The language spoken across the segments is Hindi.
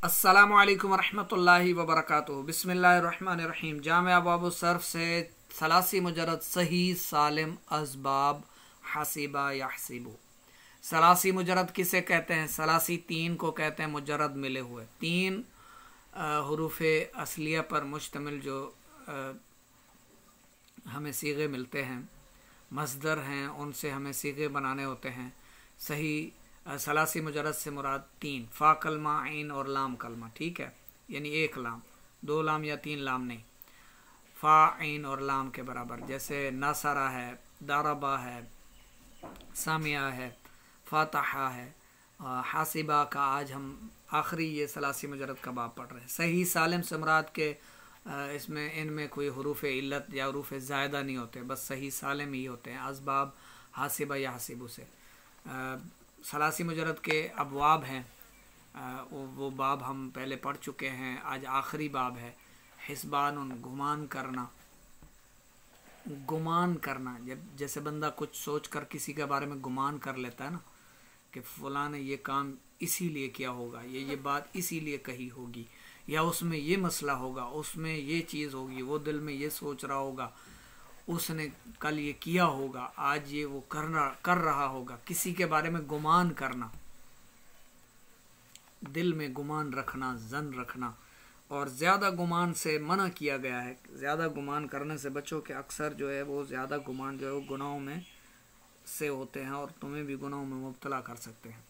अस्सलामु अलैकुम वरहमतुल्लाहि वबरकातुहू। बिस्मिल्लाहिर्रहमानिर्रहीम। जामिया अबवाब सर्फ से सलासी मुजरद सही सालिम असबाब हसीबा यहसीबू। सलासी मुजरद किसे कहते हैं? सलासी तीन को कहते हैं मुजरद मिले हुए, तीन हरूफ असलिया पर मुश्तमिल जो हमें सीगे मिलते हैं, मस्दर हैं, उनसे हमें सीगे बनाने होते हैं। सही सलासी मुजरद से मुराद तीन, फ़ा कलमा, आइन और लाम कलमा, ठीक है, यानी एक लाम, दो लाम या तीन लाम नहीं, फ़ा आइन और लाम के बराबर। जैसे नासरा है, दारबा है, सामिया है, फातहा है, हासिबा का आज हम आखिरी ये सलासी मुजरद का बाब पढ़ रहे हैं। सही सालिम से मुराद के इसमें इनमें कोई हरूफ इल्लत या हरूफ ज़ायदा नहीं होते, बस सही सालिम ही होते हैं असबाब हासिबा या हसीबू से। सलासी मुजरद के अबवाब हैं, वो बाब हम पहले पढ़ चुके हैं, आज आखिरी बाब है। हिस्बान, गुमान करना। गुमान करना, जब जैसे बंदा कुछ सोच कर किसी के बारे में गुमान कर लेता है ना, कि फ़लाँ ने ये काम इसीलिए किया होगा, ये बात इसीलिए कही होगी, या उसमें ये मसला होगा, उसमें ये चीज़ होगी, वो दिल में ये सोच रहा होगा, उसने कल ये किया होगा, आज ये वो कर रहा होगा। किसी के बारे में गुमान करना, दिल में गुमान रखना, जन रखना। और ज़्यादा गुमान से मना किया गया है, ज़्यादा गुमान करने से बच्चों के अक्सर जो है वो ज़्यादा गुमान जो है वो गुनाहों में से होते हैं और तुम्हें भी गुनाहों में मुब्तला कर सकते हैं।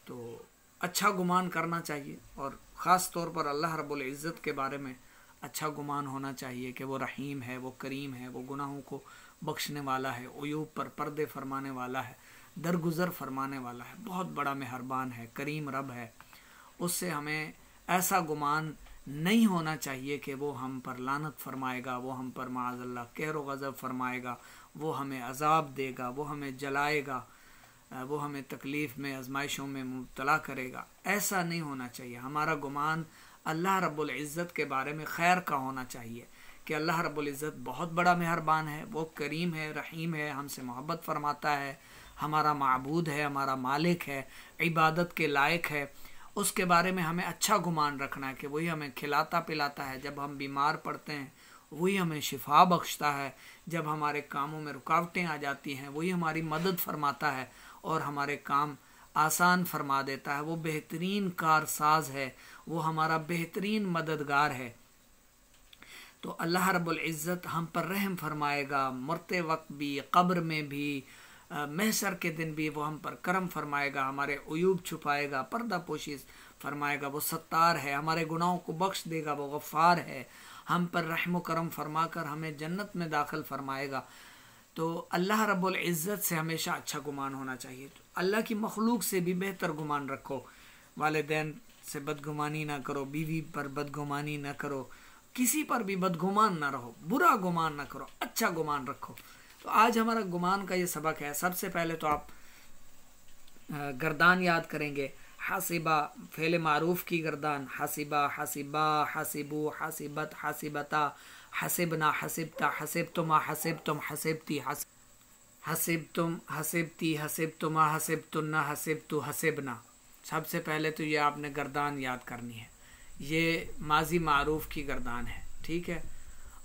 तो अच्छा गुमान करना चाहिए, और ख़ास तौर पर अल्लाह रब्बुल इज़्ज़त के बारे में अच्छा गुमान होना चाहिए कि वो रहीम है, वो करीम है, वो गुनाहों को बख्शने वाला है, उयूब पर पर्दे फरमाने वाला है, दरगुज़र फरमाने वाला है, बहुत बड़ा मेहरबान है, करीम रब है। उससे हमें ऐसा गुमान नहीं होना चाहिए कि वो हम पर लानत फरमाएगा, वो हम पर माअज़ल्लाह कहर व गज़ब फरमाएगा, वो हमें अज़ाब देगा, वो हमें जलाएगा, वो हमें तकलीफ़ में, आजमाइशों में मुब्तला करेगा। ऐसा नहीं होना चाहिए। हमारा गुमान अल्लाह रब्बुल इज़्ज़त के बारे में खैर का होना चाहिए कि अल्लाह रब्बुल इज़्ज़त बहुत बड़ा मेहरबान है, वो करीम है, रहीम है, हमसे मोहब्बत फरमाता है, हमारा माबूद है, हमारा मालिक है, इबादत के लायक है। उसके बारे में हमें अच्छा गुमान रखना है कि वही हमें खिलाता पिलाता है, जब हम बीमार पड़ते हैं वही हमें शिफा बख्शता है, जब हमारे कामों में रुकावटें आ जाती हैं वही हमारी मदद फरमाता है और हमारे काम आसान फरमा देता है। वो बेहतरीन कारसाज है, वो हमारा बेहतरीन मददगार है। तो अल्लाह रब्बुल इज़्ज़त हम पर रहम फरमाएगा, मरते वक्त भी, कब्र में भी, महशर के दिन भी वो हम पर करम फरमाएगा, हमारे उयूब छुपाएगा, पर्दा पोशी फरमाएगा। वो सत्तार है, हमारे गुनाहों को बख्श देगा, वो गफ़ार है, हम पर रहम करम फरमा कर हमें जन्नत में दाखिल फरमाएगा। तो अल्लाह रब्बुल इज़्ज़त से हमेशा अच्छा गुमान होना चाहिए। तो अल्लाह की मखलूक से भी बेहतर गुमान रखो, वालिदैन से बदगुमानी ना करो, बीवी पर बदगुमानी ना करो, किसी पर भी बदगुमान ना रहो, बुरा गुमान ना करो, अच्छा गुमान रखो। तो आज हमारा गुमान का ये सबक है। सबसे पहले तो आप गर्दान याद करेंगे। हासिबा फ़ेल मारूफ की गर्दान, हासिबा, हासिबा, हासिबू, हासिबत, हासिबता, हसिबना, हसिबता, हसिबतुमा, हसिबतुम, हसिबती, हसिबतुम, हसिबती, हसिबतुमा, हसिबतुन्ना, हसिबतु, हसिबना। सबसे पहले तो ये आपने गर्दान याद करनी है। ये माजी मारूफ की गर्दान है, ठीक है,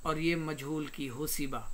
और ये मजहूल की हुसीबा,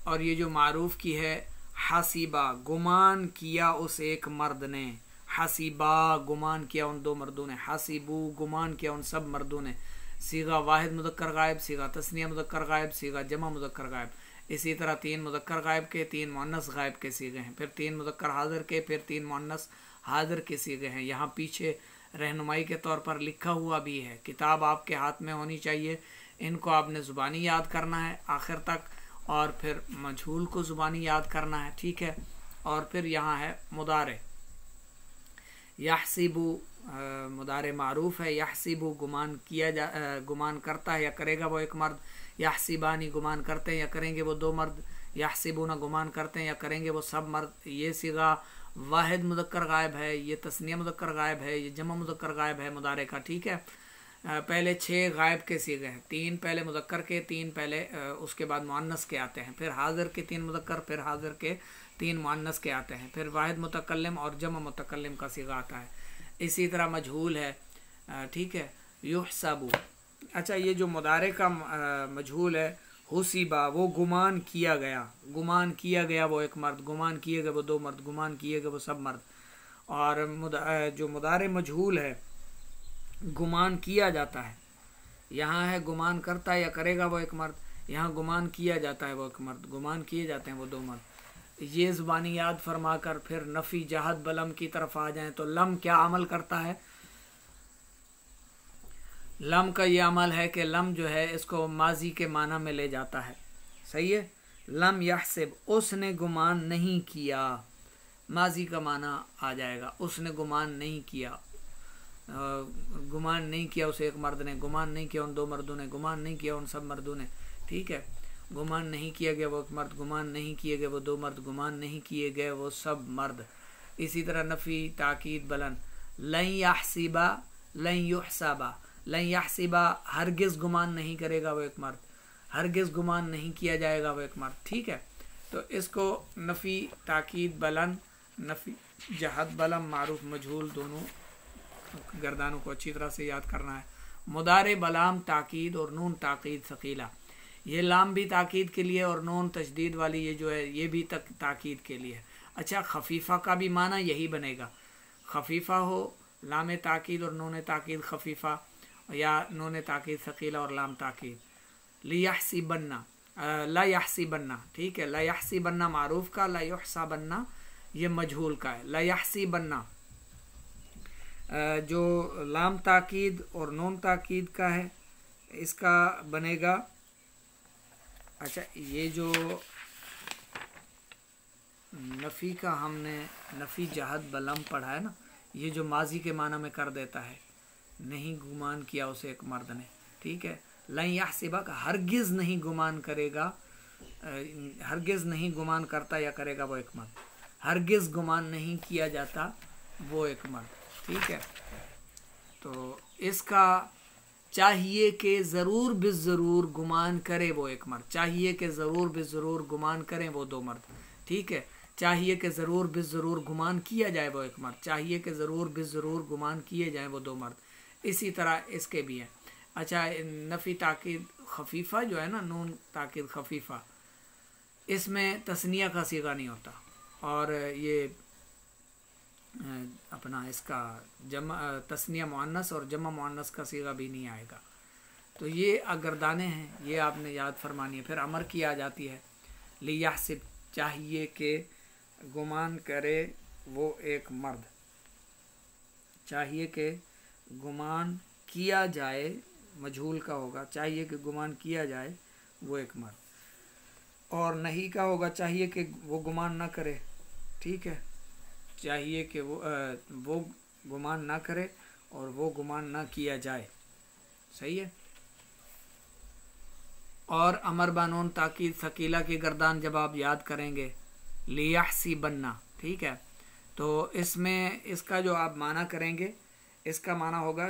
और ये जो मारूफ की है हासिबा, गुमान किया उस एक मर्द ने, हासिबा गुमान किया उन दो मर्दों ने, हासिबू गुमान किया उन सब मर्दों ने। सीगा वाहिद मुज़क्कर गायब, सीगा तस्निया मुज़क्कर गायब, सीगा जमा मुज़क्कर गायब। इसी तरह तीन मुज़क्कर गायब के, तीन मुअन्नस गायब के सीगे हैं, फिर तीन मुज़क्कर हाज़िर के, फिर तीन मुअन्नस हाज़िर के सीगे हैं। यहाँ पीछे रहनुमाई के तौर पर लिखा हुआ भी है, किताब आपके हाथ में होनी चाहिए, इनको आपने ज़ुबानी याद करना है आखिर तक, और फिर मजहूल को ज़ुबानी याद करना है, ठीक है। और फिर यहाँ है मुदारे, यहसिबू मुदारे मारूफ है, यहसिबू गुमान किया गुमान करता है या करेगा वो एक मर्द, यहसिबानी गुमान करते हैं या करेंगे वो दो मर्द, यहसिबूना गुमान करते हैं या करेंगे वो सब मर्द। ये सीगा वाहिद मुज़क्कर गायब है, ये तस्निया मुज़क्कर गायब है, ये जमा मुज़क्कर गायब है मुदारे का, ठीक है। पहले 6 गायब के सीगे हैं, 3 पहले मुज़क्कर के, 3 पहले उसके बाद मुअन्नस के आते हैं, फिर हाज़िर के 3 मुज़क्कर, फिर हाज़िर के 3 मुअन्नस के आते हैं, फिर वाहिद मुतकल्लिम और जमा मुतकल्लिम का सीगा आता है। इसी तरह मजहूल है, ठीक है, युहसबु। अच्छा, ये जो मुदारे का मजहूल है हुसीबा, वो गुमान किया गया, गुमान किया गया वो एक मर्द, गुमान किए गए वो दो मर्द, गुमान किए गए वो सब मर्द। और जो मुदारे मजहूल है गुमान किया जाता है, यहाँ है गुमान करता है या करेगा वो एक मर्द, यहाँ गुमान किया जाता है वो एक मर्द, गुमान किए जाते हैं वो दो मर्द। ये ज़बानी याद फरमाकर फिर नफ़ी जहद बलम की तरफ आ जाएं तो लम क्या अमल करता है? लम का ये अमल है कि लम जो है इसको माजी के माना में ले जाता है। सही है, लम यहसिब, उसने गुमान नहीं किया, माजी का माना आ जाएगा, उसने गुमान नहीं किया, गुमान नहीं किया उसे एक मर्द ने, गुमान नहीं किया उन दो मर्दों ने, गुमान नहीं किया उन सब मर्दों ने। ठीक है, गुमान नहीं किया गया वो एक मर्द, गुमान नहीं किए गए वो दो मर्द, गुमान नहीं किए गए वो सब मर्द। इसी तरह नफ़ी ताकीद बलन, लन यहसिबा लन युहसबा, लन यहसिबा हरगिज़ गुमान नहीं करेगा वो एक मर्द, हरगिज़ गुमान नहीं किया जाएगा वो एक मर्द। ठीक है, तो इसको नफ़ी ताकीद बलन, नफ़ी जहद बलम, मारूफ मजहूल दोनों गर्दानों को अच्छी तरह से याद करना है। मुदारे बलाम ताकीद और नून ताकीद सकीला, ये लाम भी ताकीद के लिए और नून तशदीद वाली ये जो है ये भी ताकीद के लिए। अच्छा, खफीफ़ा का भी माना यही बनेगा, खफीफ़ा हो लाम ताकीद और नून ताकीद खफीफ़ा, या नून ताकीद सकीला और लाम ताकीद। लियहसिबन्ना, ला यहसिबन्ना, ठीक है, ला यहसिबन्ना मारूफ का, ला युहसबन्ना ये मजहूल का है। ला यहसिबन्ना जो लाम ताकीद और नून ताकीद का है इसका बनेगा। अच्छा, ये जो नफ़ी का हमने नफ़ी जहद बलम पढ़ा है ना, ये जो माजी के माना में कर देता है, नहीं गुमान किया उसे एक मर्द ने। ठीक है, लन यहसिबा का हरगिज़ नहीं गुमान करेगा, हरगिज़ नहीं गुमान करता या करेगा वो एक मर्द, हरगिज़ गुमान नहीं किया जाता वो एक मर्द। ठीक है, तो इसका चाहिए कि ज़रूर बिज़रूर गुमान करे वो एक मर्द, चाहिए कि ज़रूर बिज़रूर गुमान करें वो दो मर्द। ठीक है, चाहिए कि ज़रूर बिज़रूर गुमान किया जाए वो एक मर्द, चाहिए कि ज़रूर बिज़रूर गुमान किए जाएं वो दो मर्द। इसी तरह इसके भी हैं। अच्छा, नफ़ी ताकीद खफीफ़ा जो है ना, नून ताकीद खफीफ़ा, इसमें तस्निया का सीगा नहीं होता, और ये अपना इसका जमा तस्निया मुअन्नस और जमा मुअन्नस का सीगा भी नहीं आएगा। तो ये अगरदाने हैं, ये आपने याद फरमानी है। फिर अमर की आ जाती है, लियहसिब, चाहिए कि गुमान करे वो एक मर्द, चाहिए कि गुमान किया जाए, मजहूल का होगा, चाहिए कि गुमान किया जाए वो एक मर्द। और नहीं का होगा, चाहिए कि वो गुमान ना करे। ठीक है, चाहिए कि वो गुमान ना करे और वो गुमान ना किया जाए। सही है। और अमर बानून ताकीद सकीला की गर्दान जब आप याद करेंगे, लियहसिबन्ना, ठीक है, तो इसमें इसका जो आप माना करेंगे, इसका माना होगा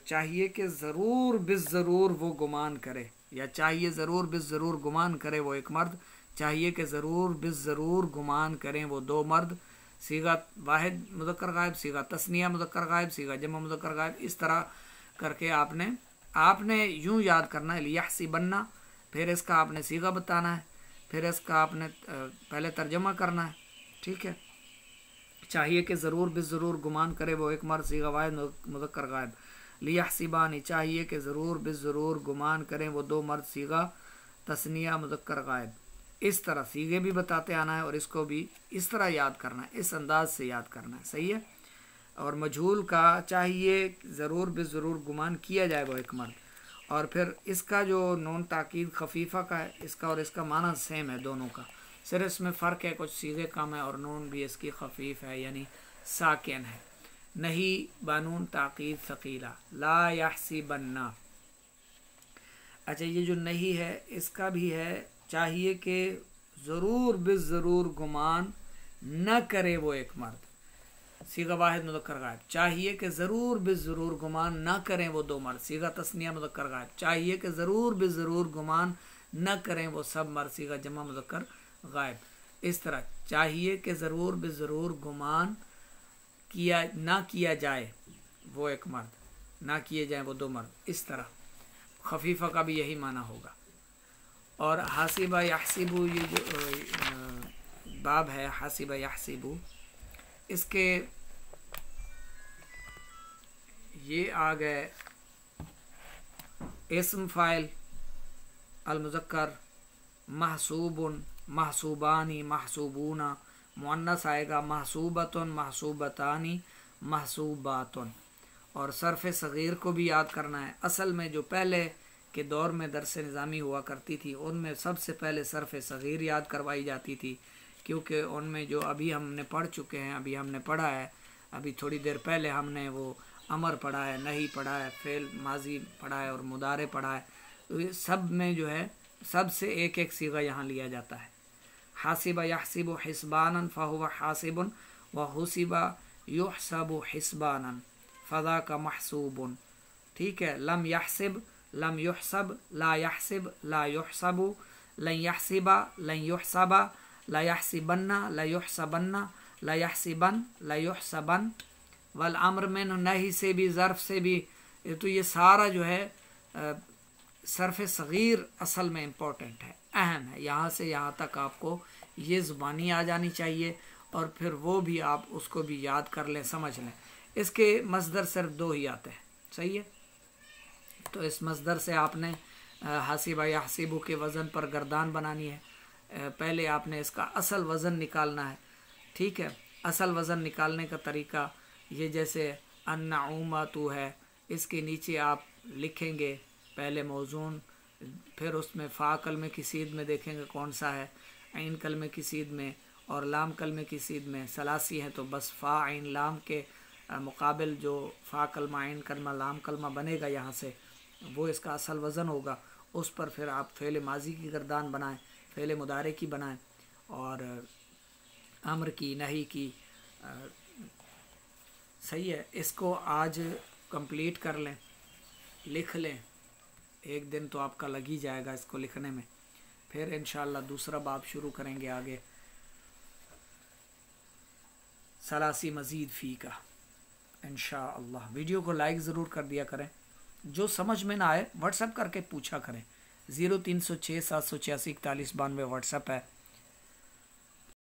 चाहिए कि ज़रूर बिज़रूर वो गुमान करे, या चाहिए ज़रूर बिज़रूर गुमान करे वो एक मर्द, चाहिए कि ज़रूर बिज़रूर गुमान करें वो दो मर्द। सीगा वाहिद मुज़क्कर गायब, सीगा तस्निया मुज़क्कर गायब, सीगा जमा मुज़क्कर गायब, इस तरह करके आपने यूं याद करना है, लियहसिबन्ना, फिर इसका आपने सीगा बताना है, फिर इसका आपने पहले तर्जमा करना है। ठीक है, चाहिए कि ज़रूर बिज़रूर गुमान करे वो एक मर्द, सीगा वाहिद मुज़क्कर गायब। लियहसिबानी, चाहिए कि ज़रूर बिज़रूर गुमान करें वो दो मर्द, सीगा तस्निया मुज़क्कर गायब। इस तरह सीगे भी बताते आना है और इसको भी इस तरह याद करना है, इस अंदाज से याद करना है। सही है। और मजहूल का चाहिए ज़रूर बिज़रूर गुमान किया जाए वो एक मर्द, और फिर इसका जो नून ताकीद खफीफ़ा का है, इसका और इसका माना सेम है दोनों का, सिर्फ इसमें फ़र्क है, कुछ सीगे कम है और नून भी इसकी खफीफ़ है, यानी साकिन है। नहीं बानून ताकीद सकीला, ला यहसिबन्ना। अच्छा, ये जो नहीं है इसका भी है, चाहिए कि ज़रूर बिज़रूर गुमान न करे वो एक मर्द, सीगा वाहिद मुज़क्कर गायब। चाहिए कि ज़रूर बिज़रूर गुमान न करें वो दो मर्द, सीगा तस्निया मुज़क्कर गायब। चाहिए कि ज़रूर बिज़रूर गुमान न करें वो सब मर्द, सीगा जमा मुज़क्कर गायब। इस तरह चाहिए कि ज़रूर बिज़रूर गुमान किया ना किया जाए वो एक मर्द, ना किए जाएं वो 2 मर्द, इस तरह। खफीफ़ा का भी यही माना होगा। और हासिबा यहसिबु, ये जो बाब है हासिबा यहसिबु, इसके ये आ गए इस्म फ़ाइल अल मुज़क्कर महसूबुन, महसूबानी, महसूबूना। मुअन्नस आएगा महसूबतुन, महसूबतानी, महसूबातुन। और सर्फ़ सग़ीर को भी याद करना है। असल में जो पहले के दौर में दर्स निज़ामी हुआ करती थी, उनमें सबसे पहले सर्फ़ सग़ीर याद करवाई जाती थी, क्योंकि उनमें जो अभी हमने पढ़ चुके हैं, अभी हमने पढ़ा है, अभी थोड़ी देर पहले हमने वो अमर पढ़ा है, नहीं पढ़ा है, फ़ेल माजी पढ़ा है और मुदारे पढ़ा है। तो ये सब में जो है सबसे एक एक सीगा यहाँ लिया जाता है। हासिबा यहसिबु हिस्बानन फ़हुव हासिबुन व हुसिबा युहसबु हिस्बानन फ़दा का महसूबुन। ठीक है। लम यहसिब, लम युहसब, ला यहसिब, ला युहसबु, लन यहसिबा, लन युहसबा, ला यहसिबन्ना, ला युहसबन्ना, ला यहसिबन, ला युहसबन। वल अम्र में नहीं से भी, ज़र्फ़ से भी, तो ये सारा जो है सर्फ़ सग़ीर असल में इम्पोर्टेंट है, अहम है। यहाँ से यहाँ तक आपको ये ज़ुबानी आ जानी चाहिए और फिर वो भी आप उसको भी याद कर लें, समझ लें। इसके मसदर सिर्फ 2 ही आते हैं, सही है। तो इस मसदर से आपने हासिबा यहसिबु के वज़न पर गर्दान बनानी है। पहले आपने इसका असल वज़न निकालना है। ठीक है। असल वज़न निकालने का तरीका ये, जैसे अन्नउमतु है, इसके नीचे आप लिखेंगे पहले मौजून, फिर उसमें फ़ा कलमे की सीध में देखेंगे कौन सा है, ऐन कलमे की सीध में और लाम कलमे की सीध में। सलासी है तो बस फ़ा ऐन लाम के मुकाबिल जो फ़ा कलमा ऐन कलमा लाम कलमा बनेगा यहाँ से, वो इसका असल वज़न होगा। उस पर फिर आप फ़ेल माजी की गर्दान बनाएं, फ़ेल मुदारे की बनाएं और अम्र की, नहीं की। सही है। इसको आज कंप्लीट कर लें, लिख लें। एक दिन तो आपका लग ही जाएगा इसको लिखने में। फिर इंशाअल्लाह दूसरा बाब शुरू करेंगे आगे, सलासी मज़ीद फ़ी का, इंशाअल्लाह। वीडियो को लाइक ज़रूर कर दिया करें। जो समझ में ना आए व्हाट्सएप करके पूछा करें। 0306 786 4192 व्हाट्सएप है।